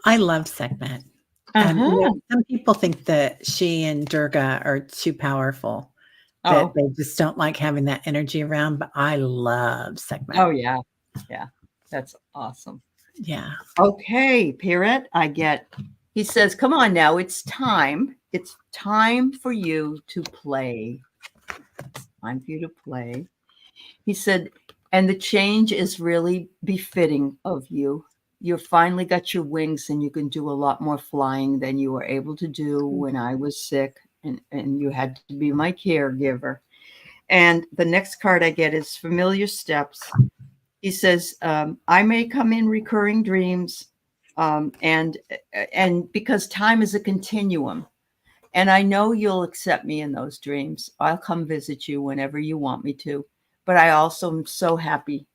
I love Sekhmet. Some people think that she and Durga are too powerful. That they just don't like having that energy around, but I love Sekhmet. Oh, yeah. Yeah. That's awesome. Yeah. Okay, Pirate, he says, come on now, it's time. It's time for you to play. It's time for you to play. He said, and the change is really befitting of you. You finally got your wings and you can do a lot more flying than you were able to do when I was sick and you had to be my caregiver. And the next card I get is Familiar Steps. He says, I may come in recurring dreams, and because time is a continuum, and I know you'll accept me in those dreams. I'll come visit you whenever you want me to, but I also am so happy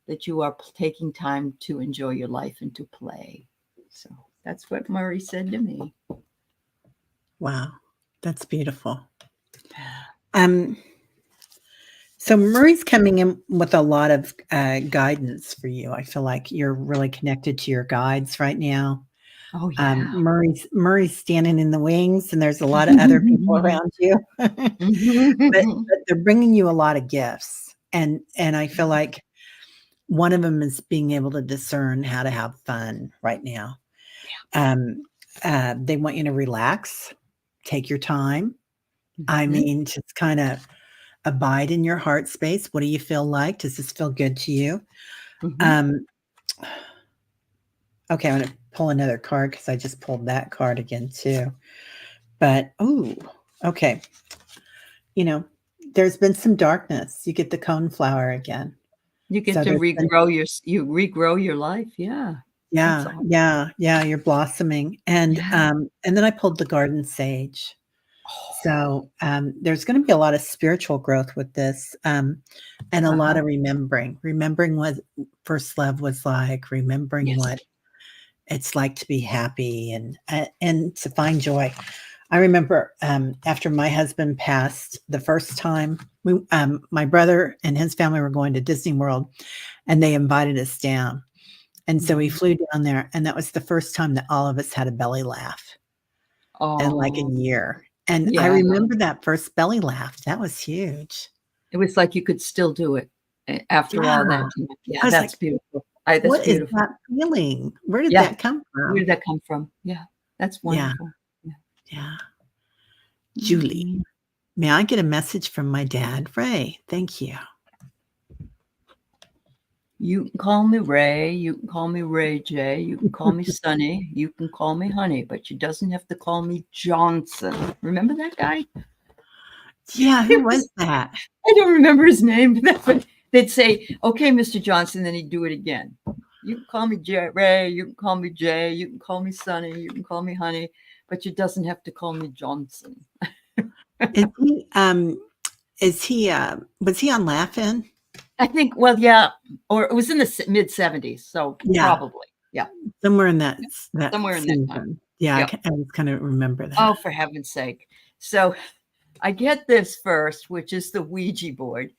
that you are taking time to enjoy your life and to play. So that's what Murray said to me. Wow, that's beautiful. So Murray's coming in with a lot of guidance for you. I feel like you're really connected to your guides right now. Oh, yeah. Murray's standing in the wings, and there's a lot of other people around you. but they're bringing you a lot of gifts, and I feel like one of them is being able to discern how to have fun right now. They want you to relax, take your time. I mean, just kind of abide in your heart space. What do you feel like? Does this feel good to you? Okay, I'm going to pull another card because I just pulled that card again too. But, okay. There's been some darkness. You get the coneflower again. You get to regrow your life. Yeah. Yeah. Awesome. Yeah. You're blossoming. And then I pulled the garden sage. So there's going to be a lot of spiritual growth with this, and a lot of remembering what first love was like, remembering what it's like to be happy and to find joy. I remember after my husband passed the first time, my brother and his family were going to Disney World, and they invited us down. And so we flew down there, and that was the first time that all of us had a belly laugh in like a year. And I remember that first belly laugh. That was huge. It was like you could still do it after all that. Yeah, that's like, beautiful. That's what beautiful. Is that feeling? Where did that come from? Where did that come from? Yeah, that's wonderful. Yeah. Julie, may I get a message from my dad, Ray? Thank you. You can call me Ray. You can call me Ray J. You can call me Sonny. You can call me Honey, but you doesn't have to call me Johnson. Remember that guy? Yeah, who was that? I don't remember his name, but they'd say, "Okay, Mr. Johnson," then he'd do it again. You can call me Ray. You can call me Jay. You can call me Sonny. You can call me Honey, but you doesn't have to call me Johnson. Was he on Laugh-In? I think, well, yeah, or it was in the mid 70s, so probably, somewhere in that somewhere in that time. Yeah, I was kind of remember that. Oh, for heaven's sake! So I get this first, which is the Ouija board,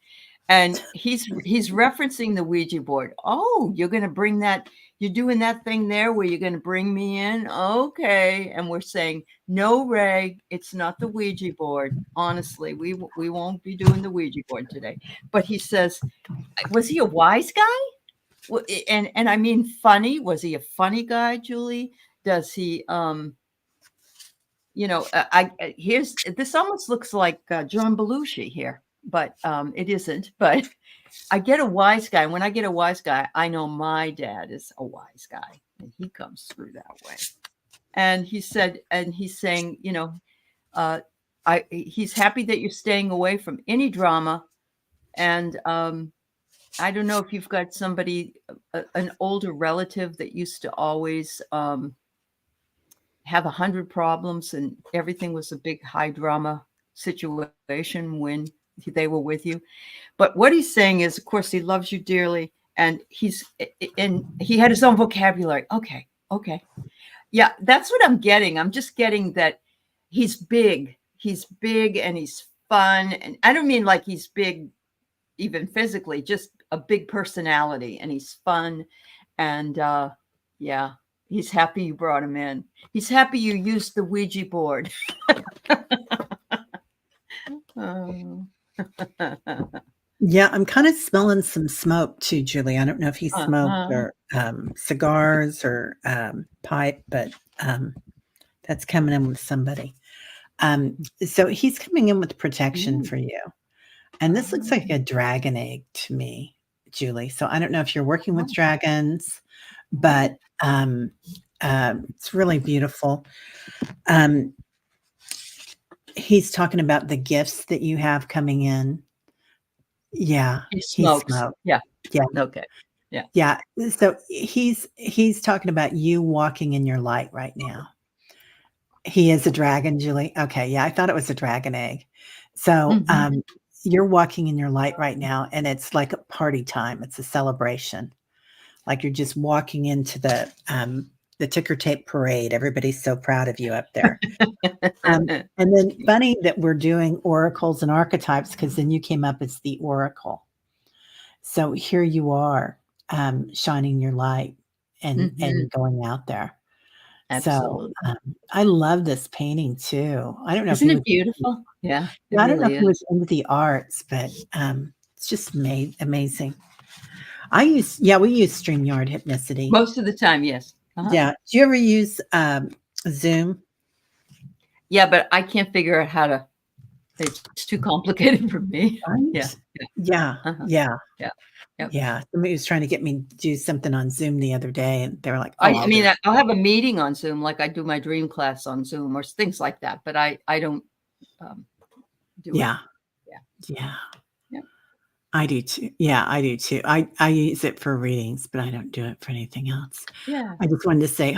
and he's referencing the Ouija board. Oh, you're going to bring that? You're doing that thing there where you're going to bring me in? Okay, and we're saying, no, Ray, it's not the Ouija board. Honestly, we won't be doing the Ouija board today. But he says, was he a wise guy? And I mean funny. Was he a funny guy, Julie? Does he this almost looks like John Belushi here, but it isn't. But I get a wise guy. When I get a wise guy, I know my dad is a wise guy, and he comes through that way. And he said, and he's saying, he's happy that you're staying away from any drama. And I don't know if you've got somebody, an older relative that used to always have 100 problems and everything was a big high drama situation when they were with you. But what he's saying is, of course, he loves you dearly, and he had his own vocabulary. Okay. Yeah, that's what I'm getting. I'm just getting that he's big. He's big and he's fun. And I don't mean like he's big even physically, just a big personality, and he's fun. And he's happy you brought him in. He's happy you used the Ouija board. Yeah, I'm kind of smelling some smoke too, Julie. I don't know if he smoked or cigars or pipe, but that's coming in with somebody. So he's coming in with protection for you. And this looks like a dragon egg to me, Julie. So I don't know if you're working with dragons, but it's really beautiful. He's talking about the gifts that you have coming in. Yeah. He smokes. Yeah. Okay. Yeah. So he's talking about you walking in your light right now. He is a dragon, Julie. Okay. Yeah. I thought it was a dragon egg. So you're walking in your light right now, and it's like a party time. It's a celebration. Like you're just walking into the ticker tape parade. Everybody's so proud of you up there. And then funny that we're doing oracles and archetypes, because then you came up as the oracle. So here you are shining your light and going out there. Absolutely. So I love this painting too. I don't know. Isn't it beautiful? Yeah. I don't know if he was into the arts, but it's just amazing. We use StreamYard Hypnicity. Most of the time, yes. Yeah. Do you ever use Zoom? Yeah, but I can't figure out how to. It's too complicated for me. Right? Yeah. Somebody was trying to get me to do something on Zoom the other day, and they were like, I'll have a meeting on Zoom, like I do my dream class on Zoom or things like that, but I don't do it. Yeah. I do too. Yeah, I do too. I use it for readings, but I don't do it for anything else. Yeah. I just wanted to say,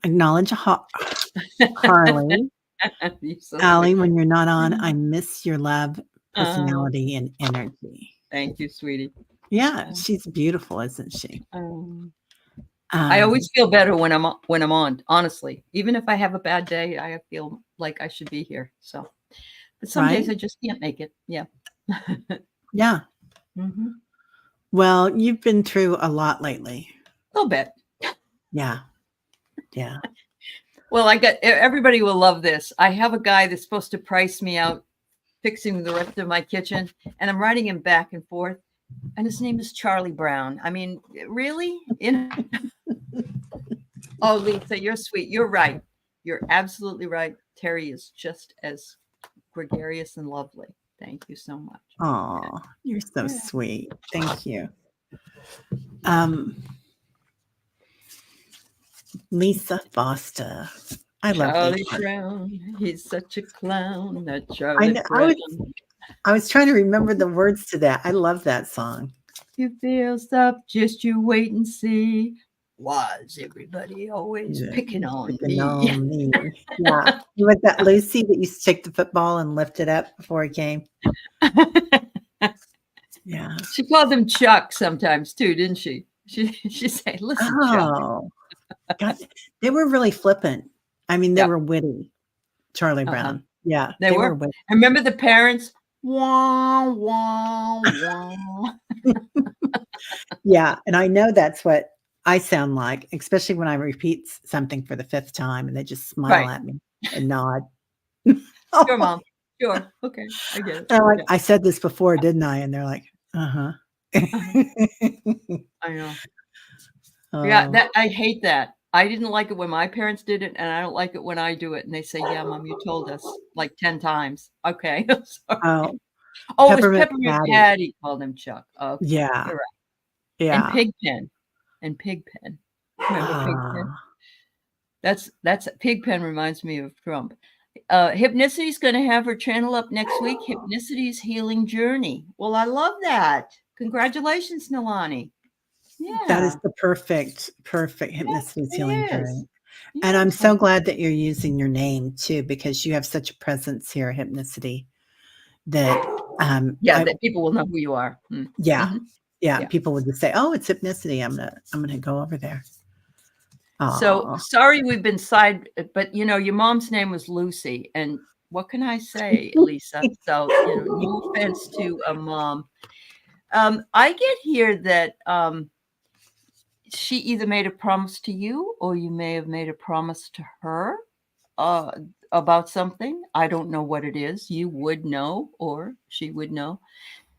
acknowledge Harley. Aley, when you're not on, I miss your love, personality, and energy. Thank you, sweetie. Yeah, she's beautiful, isn't she? I always feel better when I'm on, honestly. Even if I have a bad day, I feel like I should be here. So, but some days I just can't make it. Yeah. Yeah. Mm-hmm. Well, you've been through a lot lately. A little bit. Yeah. Yeah. Well, everybody will love this. I have a guy that's supposed to price me out fixing the rest of my kitchen, and I'm writing him back and forth. And his name is Charlie Brown. I mean, really? Oh, Lisa, you're sweet. You're right. You're absolutely right. Teri is just as gregarious and lovely. Thank you so much. Oh, you're so sweet. Thank you. Lisa Foster. I love Charlie Brown. He's such a clown. That Charlie Brown. I was trying to remember the words to that. I love that song. You feel stuff, just you wait and see. Was everybody always picking on me? Yeah. Was that Lucy that used to take the football and lift it up before a game? Yeah. She called him Chuck sometimes too, didn't she? She'd say, listen, Chuck. God, they were really flippant. I mean, they were witty. Charlie Brown. Yeah. They were witty. I remember the parents. Wah, wah, wah. Yeah. And I know that's what I sound like, especially when I repeat something for the 5th time and they just smile at me and nod. Sure, Mom. Sure. Okay. I get it. Like, I said this before, didn't I? And they're like, uh-huh. I know. Yeah, I hate that. I didn't like it when my parents did it, and I don't like it when I do it. And they say, yeah, Mom, you told us like 10 times. Okay. Oh, it was Peppermint Patty called him Chuck. Okay. Yeah. You're right. Yeah. And Pigpen. Remember Pigpen? That's Pigpen reminds me of Trump. Hypnicity's going to have her channel up next week. Hypnicity's Healing Journey. Well, I love that. Congratulations, Nilani. Yeah. That is the perfect Hypnicity's Healing Journey. Yeah. And I'm so glad that you're using your name too, because you have such a presence here at Hypnicity that that people will know who you are. Yeah. Mm-hmm. Yeah. People would just say, oh, it's Hypnicity. I'm gonna go over there. Aww. So sorry we've been but your mom's name was Lucy, and what can I say, Lisa? So no offense to a mom. I get here that she either made a promise to you or you may have made a promise to her about something. I don't know what it is. You would know, or she would know.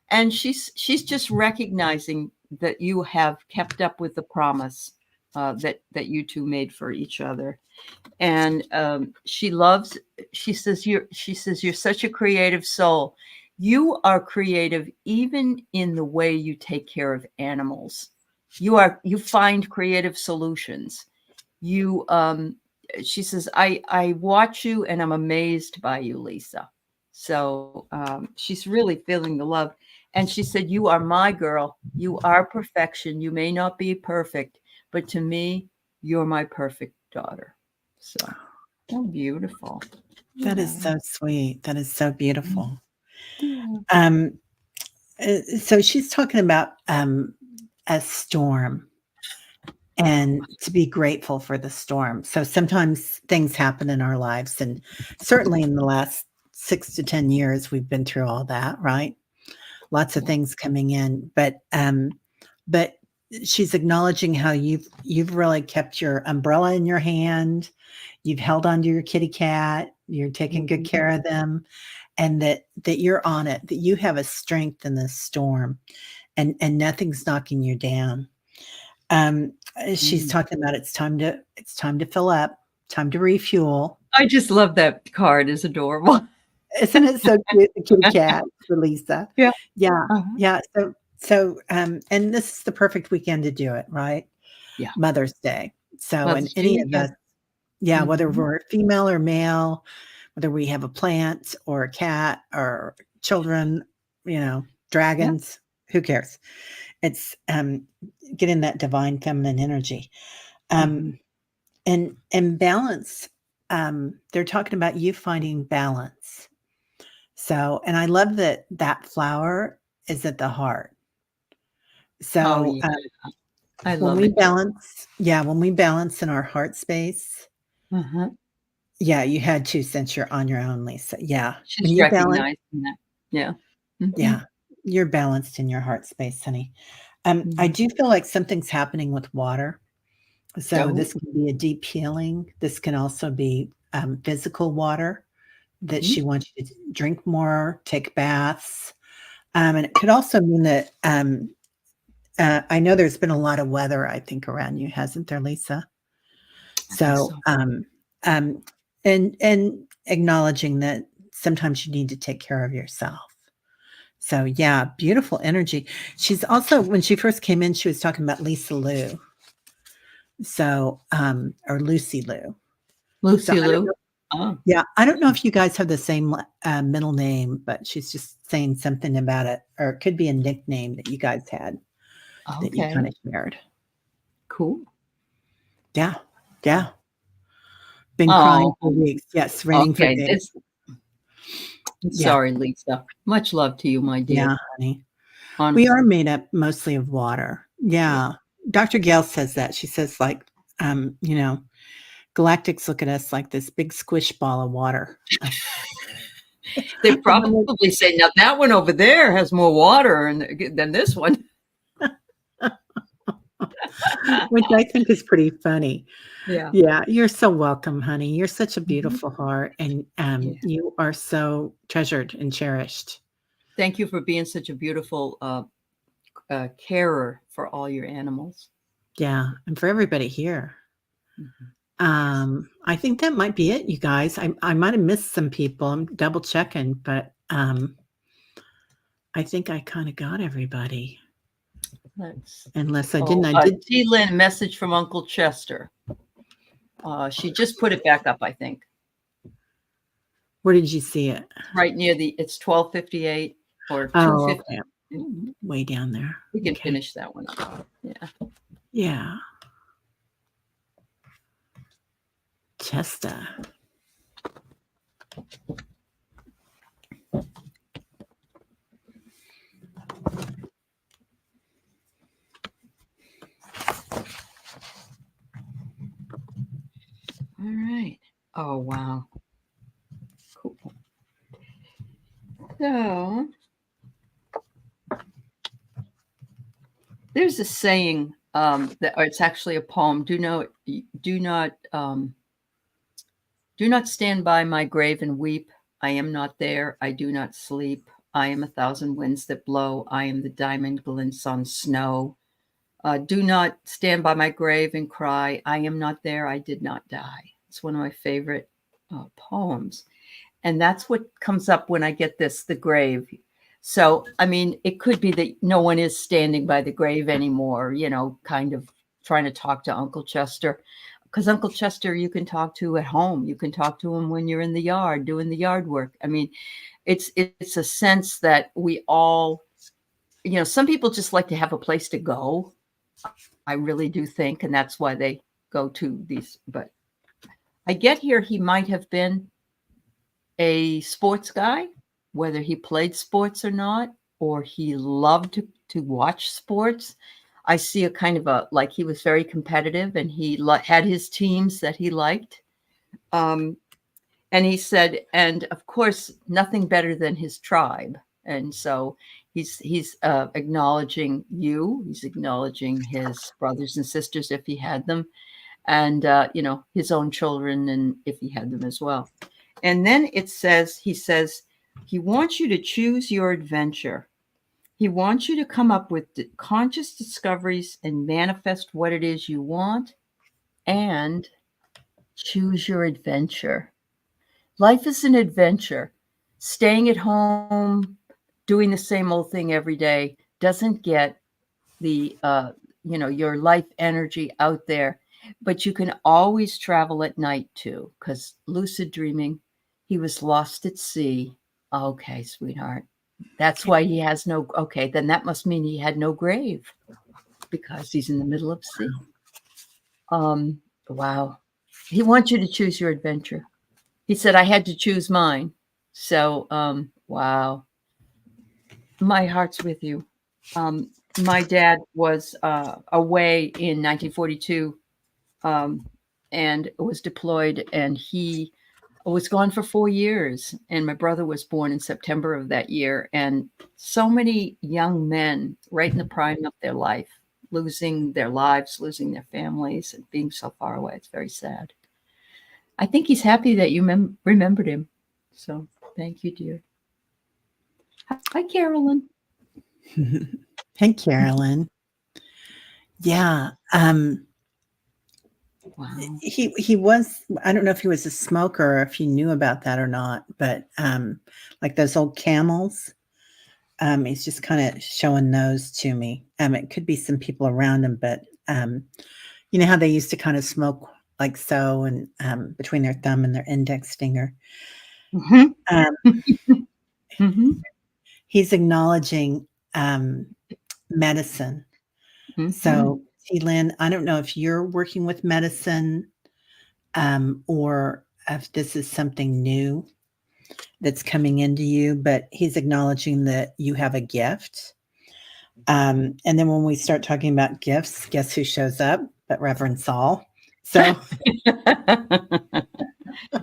And she's just recognizing that you have kept up with the promise that you two made for each other. And she says you're such a creative soul. You are creative even in the way you take care of animals. You find creative solutions. She says, I watch you and I'm amazed by you, Lisa. So she's really feeling the love. And she said, you are my girl. You are perfection. You may not be perfect, but to me, you're my perfect daughter. So beautiful. That is so sweet. That is so beautiful. Yeah. So she's talking about a storm and to be grateful for the storm. So sometimes things happen in our lives, and certainly in the last 6 to 10 years, we've been through all that, right? Lots of things coming in, but she's acknowledging how you've really kept your umbrella in your hand. You've held onto your kitty cat. You're taking good care of them, and that you're on it, that you have a strength in this storm, and nothing's knocking you down. She's talking about it's time to fill up, time to refuel. I just love that card. It's adorable. Isn't it so cute? The kitty cat for Lisa. Yeah. Yeah. Uh-huh. Yeah. So, and this is the perfect weekend to do it, right? Yeah. Mother's Day. So, and any of us, whether we're female or male, whether we have a plant or a cat or children, dragons, who cares? It's getting that divine feminine energy. And balance. They're talking about you finding balance. So, and I love that flower is at the heart. So, I When love we it. balance, when we balance in our heart space, you had to since you're on your own, Lisa. Yeah. She's When you balance, recognizing that. Yeah. you're balanced in your heart space, honey. I do feel like something's happening with water. So Oh. this can be a deep healing. This can also be physical water that she wants you to drink more, take baths. And it could also mean that I know there's been a lot of weather, I think, around you, hasn't there, Lisa? So, and acknowledging that sometimes you need to take care of yourself. So, yeah, beautiful energy. She's also, when she first came in, she was talking about Lisa Lou. So, or Lucy Lou. Lucy Lou. Oh. Yeah, I don't know if you guys have the same middle name, but she's just saying something about it, or it could be a nickname that you guys had that you kind of shared. Cool. Yeah, yeah. Been crying for weeks. Yes, raining for days. Sorry, Lisa. Much love to you, my dear. Yeah, honey. Honestly. We are made up mostly of water. Yeah. Dr. Gail says that. She says, like, galactics look at us like this big squish ball of water. They probably say, now that one over there has more water than this one. Which I think is pretty funny. Yeah. Yeah. You're so welcome, honey. You're such a beautiful heart, and you are so treasured and cherished. Thank you for being such a beautiful carer for all your animals. Yeah. And for everybody here. I think that might be it, you guys. I might have missed some people. I'm double checking, but I think I kind of got everybody. Unless I didn't. I did. T. Lynn, message from Uncle Chester. She just put it back up, I think. Where did you see it? Right near it's 12:58 or 2:50. Oh, okay. Way down there. We can finish that one up. Yeah. Yeah. Chester. All right. Oh, wow. Cool. So there's a saying that, or it's actually a poem. Do not stand by my grave and weep. I am not there. I do not sleep. I am 1,000 winds that blow. I am the diamond glints on snow. Do not stand by my grave and cry. I am not there. I did not die. It's one of my favorite poems. And that's what comes up when I get the grave. So, I mean, it could be that no one is standing by the grave anymore, kind of trying to talk to Uncle Chester. Because Uncle Chester, you can talk to at home. You can talk to him when you're in the yard doing the yard work. I mean, it's a sense that we all, some people just like to have a place to go. I really do think, and that's why they go to these. But I get here, he might have been a sports guy, whether he played sports or not, or he loved to watch sports. I see a kind of like he was very competitive, and he had his teams that he liked. And he said, and of course, nothing better than his tribe. And so he's acknowledging you. He's acknowledging his brothers and sisters if he had them, and his own children, and if he had them as well. And then he says, he wants you to choose your adventure. He wants you to come up with conscious discoveries and manifest what it is you want, and choose your adventure. Life is an adventure. Staying at home, doing the same old thing every day doesn't get the, your life energy out there. But you can always travel at night too, because lucid dreaming, he was lost at sea. Okay, sweetheart. That's why he has no, okay, then that must mean he had no grave, because he's in the middle of sea. Wow. He wants you to choose your adventure. He said, I had to choose mine. So, wow. My heart's with you. my dad was away in 1942 and was deployed, and he was gone for 4 years. And my brother was born in September of that year. And so many young men, right in the prime of their life, losing their lives, losing their families, and being so far away. It's very sad. I think he's happy that you remembered him. So thank you, dear. Hi, Carolyn. Hey, Carolyn. Yeah. Wow. He was, I don't know if he was a smoker or if you knew about that or not, but like those old Camels, he's just kind of showing those to me. It could be some people around him, but you know how they used to kind of smoke like so, and between their thumb and their index finger. He's acknowledging medicine. So, Lynn, I don't know if you're working with medicine or if this is something new that's coming into you, but he's acknowledging that you have a gift. And then when we start talking about gifts, guess who shows up? But Reverend Saul. So,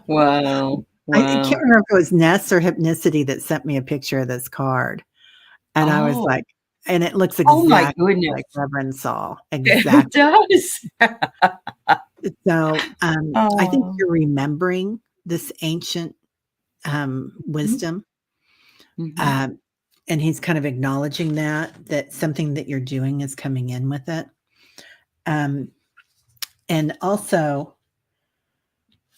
wow. I can't remember if it was Ness or Hypnicity that sent me a picture of this card. And I was like, and it looks exactly like Reverend Saul. Exactly. It does. So I think you're remembering this ancient wisdom. And he's kind of acknowledging that something that you're doing is coming in with it. And also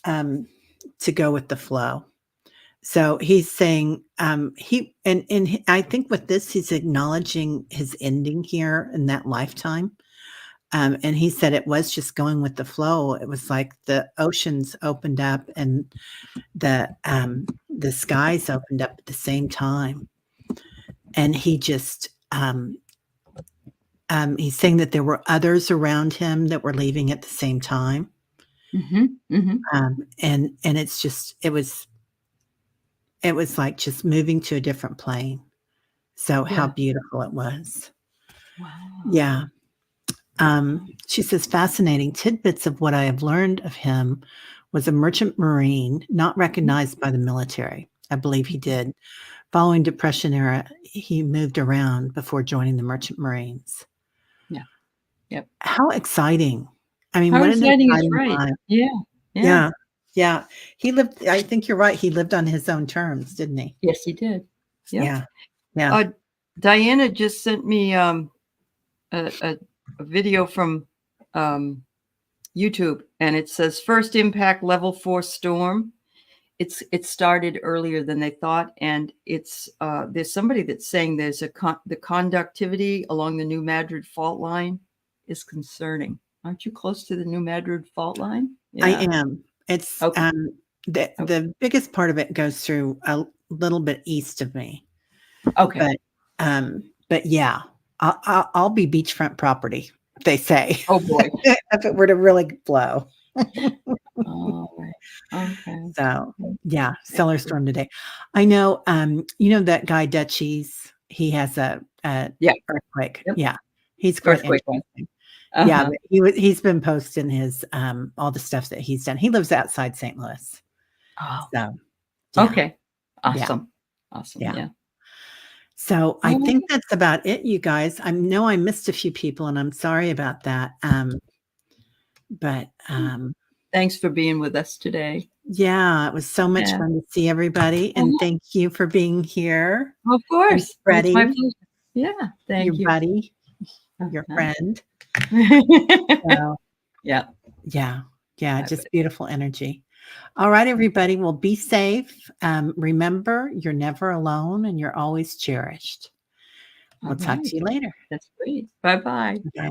to go with the flow. So he's saying I think with this, he's acknowledging his ending here in that lifetime. And he said it was just going with the flow. It was like the oceans opened up and the skies opened up at the same time. And he just he's saying that there were others around him that were leaving at the same time. And it's just it was like just moving to a different plane. So how beautiful it was. Wow. Yeah. She says, fascinating tidbits of what I have learned of him was a merchant marine, not recognized by the military. I believe he did. Following Depression era, he moved around before joining the merchant marines. Yeah. Yep. How exciting. I mean, how exciting is right. Yeah. Yeah. He lived, I think you're right. He lived on his own terms, didn't he? Yes, he did. Yeah. Diana just sent me a video from YouTube, and it says first impact level 4 storm. It started earlier than they thought, and it's there's somebody that's saying there's the conductivity along the New Madrid fault line is concerning. Aren't you close to the New Madrid fault line? Yeah. I am. It's the biggest part of it goes through a little bit east of me. Okay. But yeah, I'll be beachfront property, they say. Oh boy. If it were to really blow. Okay. So yeah, stellar storm today. I know you know that guy Dutchies, he has a earthquake. Yep. Yeah. He's quite interesting. Yeah, but he's been posting his all the stuff that he's done. He lives outside St. Louis. Oh. So okay. Awesome. Yeah. Awesome. Yeah. So I think that's about it, you guys. I know I missed a few people and I'm sorry about that. But thanks for being with us today. Yeah, it was so much fun to see everybody. And thank you for being here. Of course. Freddie. My pleasure. Yeah. Thank you. Your buddy, your friend. So, yeah. Just beautiful energy. All right, everybody. Well, be safe. Remember, you're never alone and you're always cherished. We'll talk to you later. That's great. Bye-bye. Okay.